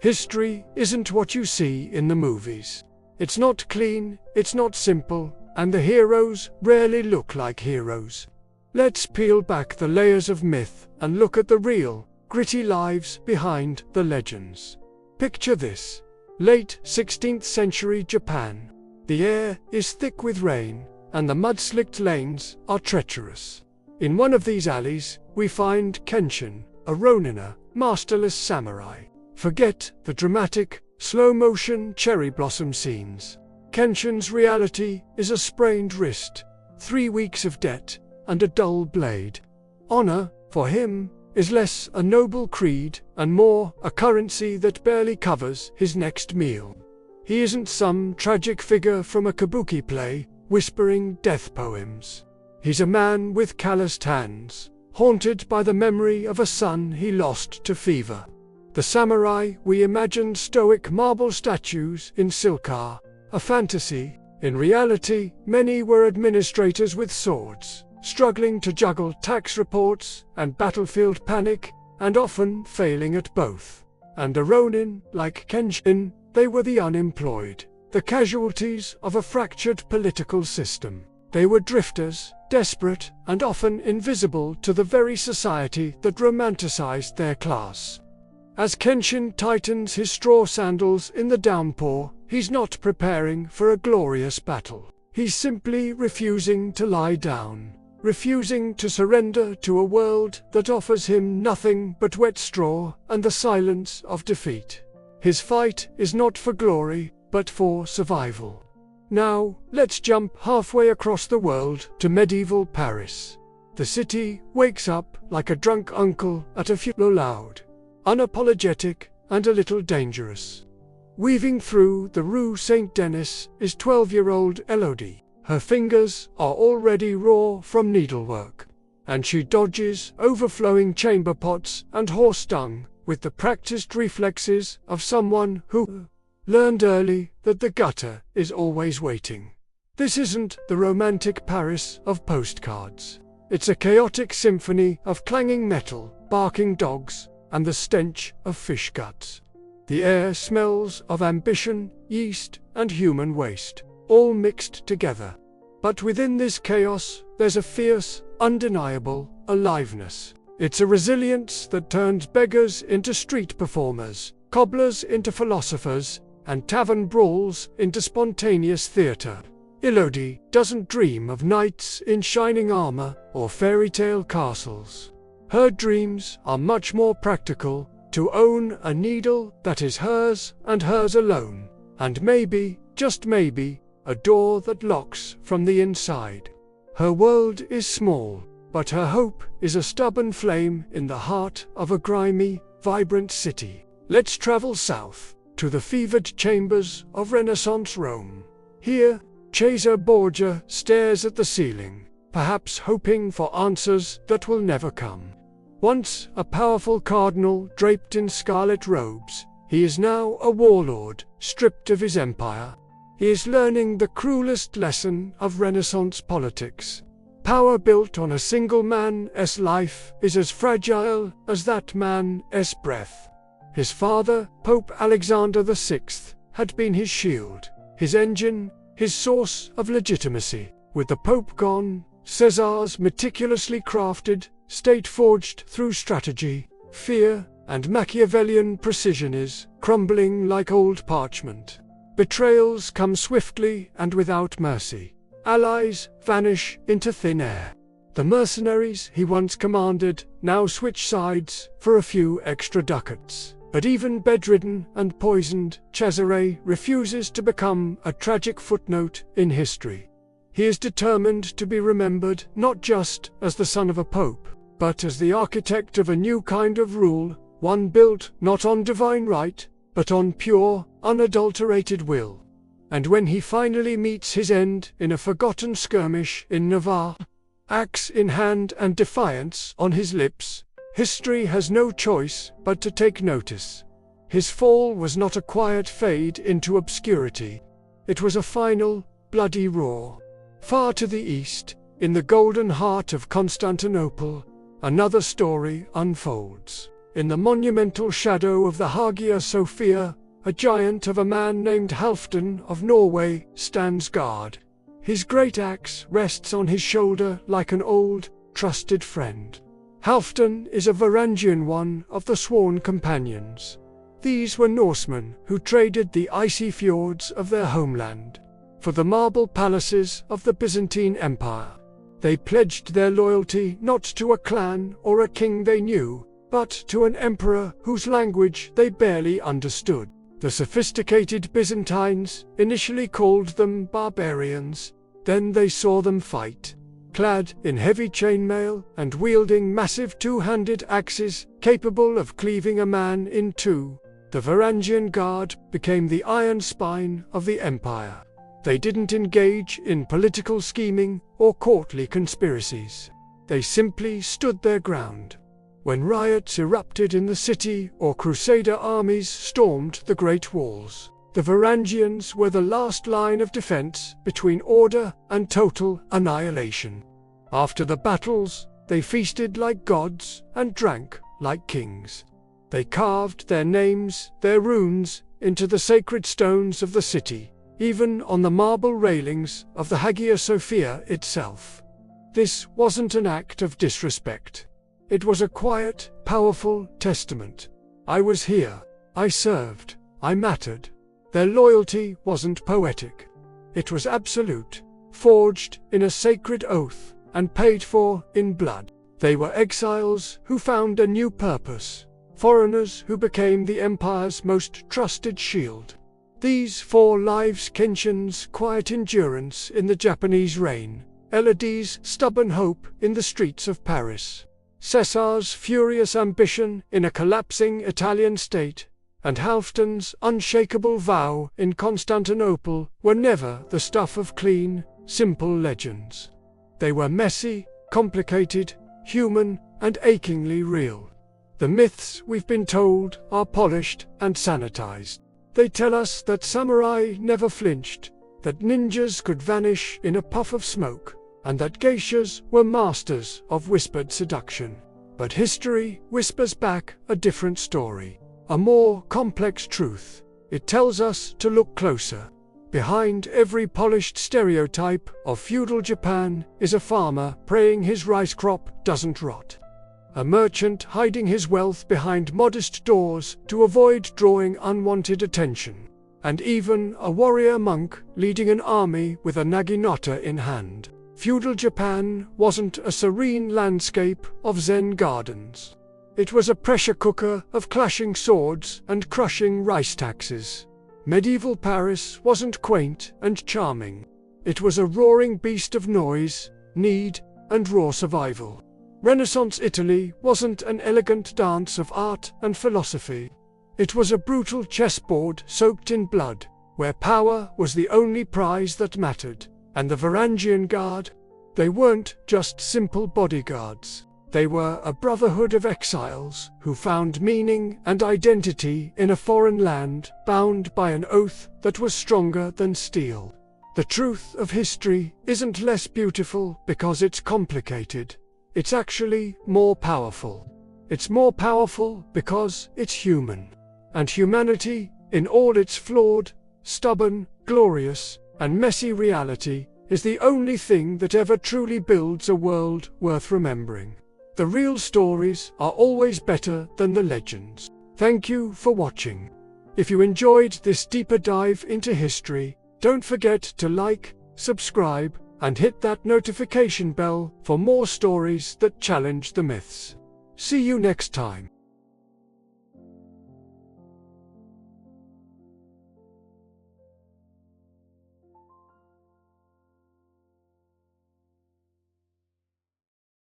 History isn't what you see in the movies. It's not clean, it's not simple, and the heroes rarely look like heroes. Let's peel back the layers of myth and look at the real, gritty lives behind the legends. Picture this. Late 16th century Japan. The air is thick with rain, and the mud-slicked lanes are treacherous. In one of these alleys, we find Kenshin, a ronin, a masterless samurai. Forget the dramatic, slow-motion cherry blossom scenes. Kenshin's reality is a sprained wrist, 3 weeks of debt, and a dull blade. Honor, for him, is less a noble creed and more a currency that barely covers his next meal. He isn't some tragic figure from a kabuki play, whispering death poems. He's a man with calloused hands, haunted by the memory of a son he lost to fever. The samurai we imagined stoic marble statues in Silkar, a fantasy. In reality, many were administrators with swords, struggling to juggle tax reports and battlefield panic, and often failing at both. And a ronin, like Kenshin, they were the unemployed, the casualties of a fractured political system. They were drifters, desperate, and often invisible to the very society that romanticized their class. As Kenshin tightens his straw sandals in the downpour, he's not preparing for a glorious battle. He's simply refusing to lie down, refusing to surrender to a world that offers him nothing but wet straw and the silence of defeat. His fight is not for glory, but for survival. Now, let's jump halfway across the world to medieval Paris. The city wakes up like a drunk uncle at a funeral, loud, unapologetic, and a little dangerous. Weaving through the Rue Saint-Denis is 12-year-old Elodie. Her fingers are already raw from needlework, and she dodges overflowing chamber pots and horse dung with the practiced reflexes of someone who learned early that the gutter is always waiting. This isn't the romantic Paris of postcards. It's a chaotic symphony of clanging metal, barking dogs, and the stench of fish guts. The air smells of ambition, yeast, and human waste, all mixed together. But within this chaos, there's a fierce, undeniable aliveness. It's a resilience that turns beggars into street performers, cobblers into philosophers, and tavern brawls into spontaneous theater. Elodie doesn't dream of knights in shining armor or fairy tale castles. Her dreams are much more practical: to own a needle that is hers and hers alone, and maybe, just maybe, a door that locks from the inside. Her world is small, but her hope is a stubborn flame in the heart of a grimy, vibrant city. Let's travel south, to the fevered chambers of Renaissance Rome. Here, Cesare Borgia stares at the ceiling, perhaps hoping for answers that will never come. Once a powerful cardinal draped in scarlet robes, he is now a warlord, stripped of his empire. He is learning the cruelest lesson of Renaissance politics. Power built on a single man's life is as fragile as that man's breath. His father, Pope Alexander VI, had been his shield, his engine, his source of legitimacy. With the Pope gone, Caesar's meticulously crafted, state-forged through strategy, fear, and Machiavellian precision is crumbling like old parchment. Betrayals come swiftly and without mercy. Allies vanish into thin air. The mercenaries he once commanded now switch sides for a few extra ducats. But even bedridden and poisoned, Cesare refuses to become a tragic footnote in history. He is determined to be remembered not just as the son of a pope, but as the architect of a new kind of rule, one built not on divine right, but on pure, unadulterated will. And when he finally meets his end in a forgotten skirmish in Navarre, axe in hand and defiance on his lips, history has no choice but to take notice. His fall was not a quiet fade into obscurity. It was a final, bloody roar. Far to the east, in the golden heart of Constantinople, another story unfolds. In the monumental shadow of the Hagia Sophia, a giant of a man named Halfdan of Norway stands guard. His great axe rests on his shoulder like an old, trusted friend. Halfdan is a Varangian, one of the sworn companions. These were Norsemen who traded the icy fjords of their homeland for the marble palaces of the Byzantine Empire. They pledged their loyalty not to a clan or a king they knew, but to an emperor whose language they barely understood. The sophisticated Byzantines initially called them barbarians, then they saw them fight. Clad in heavy chainmail and wielding massive two-handed axes capable of cleaving a man in two, the Varangian Guard became the iron spine of the empire. They didn't engage in political scheming or courtly conspiracies. They simply stood their ground. When riots erupted in the city or Crusader armies stormed the Great Walls, the Varangians were the last line of defense between order and total annihilation. After the battles, they feasted like gods and drank like kings. They carved their names, their runes, into the sacred stones of the city, even on the marble railings of the Hagia Sophia itself. This wasn't an act of disrespect. It was a quiet, powerful testament. I was here. I served. I mattered. Their loyalty wasn't poetic. It was absolute, forged in a sacred oath, and paid for in blood. They were exiles who found a new purpose, foreigners who became the empire's most trusted shield. These 4 lives: Kenshin's quiet endurance in the Japanese rain, Elodie's stubborn hope in the streets of Paris, Cesar's furious ambition in a collapsing Italian state, and Halfdan's unshakable vow in Constantinople were never the stuff of clean, simple legends. They were messy, complicated, human, and achingly real. The myths we've been told are polished and sanitized. They tell us that samurai never flinched, that ninjas could vanish in a puff of smoke, and that geishas were masters of whispered seduction. But history whispers back a different story, a more complex truth. It tells us to look closer. Behind every polished stereotype of feudal Japan is a farmer praying his rice crop doesn't rot, a merchant hiding his wealth behind modest doors to avoid drawing unwanted attention, and even a warrior monk leading an army with a naginata in hand. Feudal Japan wasn't a serene landscape of Zen gardens. It was a pressure cooker of clashing swords and crushing rice taxes. Medieval Paris wasn't quaint and charming. It was a roaring beast of noise, need, and raw survival. Renaissance Italy wasn't an elegant dance of art and philosophy. It was a brutal chessboard soaked in blood, where power was the only prize that mattered. And the Varangian Guard? They weren't just simple bodyguards. They were a brotherhood of exiles who found meaning and identity in a foreign land, bound by an oath that was stronger than steel. The truth of history isn't less beautiful because it's complicated. It's actually more powerful. It's more powerful because it's human. And humanity, in all its flawed, stubborn, glorious, and messy reality, is the only thing that ever truly builds a world worth remembering. The real stories are always better than the legends. Thank you for watching. If you enjoyed this deeper dive into history, don't forget to like, subscribe, and hit that notification bell for more stories that challenge the myths. See you next time.